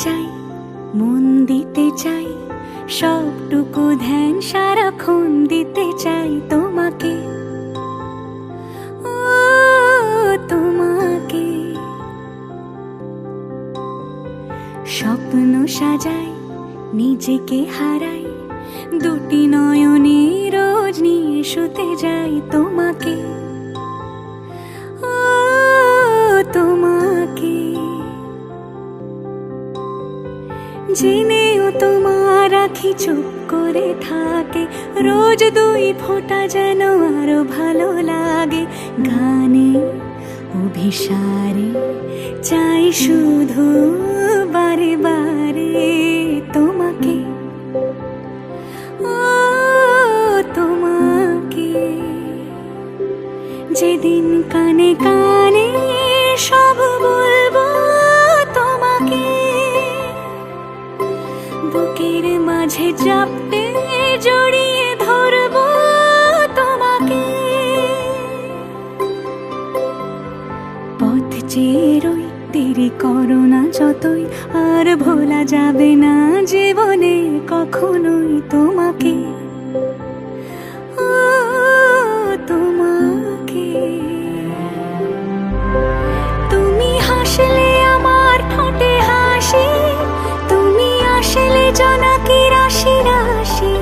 চাই, মন দিতে চাই, সবটুকু ধ্যান সারাক্ষণ দিতে চাই তোমাকে, ও তোমাকে। স্বপ্ন সাজাই, নিজেকে হারাই, দুটি নয়নে রোজ নিয়ে শুতে যাই তোমাকে, ও তোমাকে। জেনেও তোমার আখি চুপ করে থাকে, রোজ দুই ফোঁটা যেন আরো ভালো লাগে। গানে অভিসারে চাই শুধু বারে বারে তোমাকে, ও তোমাকে। যেদিন কানে কানে সব বলবো তোমাকে, বুকের মাঝে চাপতে জড়িয়ে ধরবো তোমাকে। পথ চেয়ে রই, দেরি করো না যতই, আর ভোলা যাবে না জীবনে কখনোই তোমাকে, ও তোমাকে। তুমি হাসলে আমার ঠোঁটে হাসি, তুমি আসলে জোনাকি রাশি রাশি,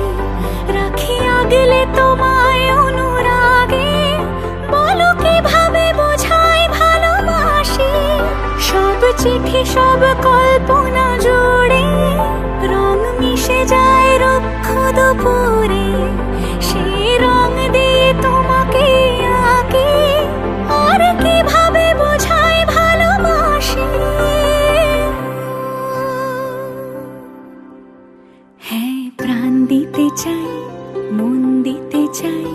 রাখি আগলে তোমায় অনুরাগে, বলো কিভাবে বোঝাই ভালোবাসি। সব চিঠি সব কল্পনা জুড়ে রং মিশে যায় রুক্ষ দুপুরে, সেই রং দিয়ে তোমাকে আঁকি, আর কিভাবে বোঝাই ভালোবাসি। হ্যাঁ, প্রাণ দিতে চাই, মন দিতে চাই,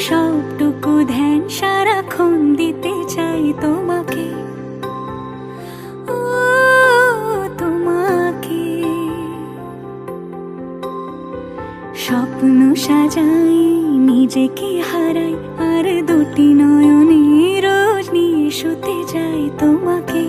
সবটুকু ধ্যান সারাক্ষণ দিতে চাই তোমাকে, ও তোমাকে। স্বপ্ন সাজাই, নিজেকে হারাই, আর দুটি নয়নে রোজ নিয়ে শুতে যাই তোমাকে।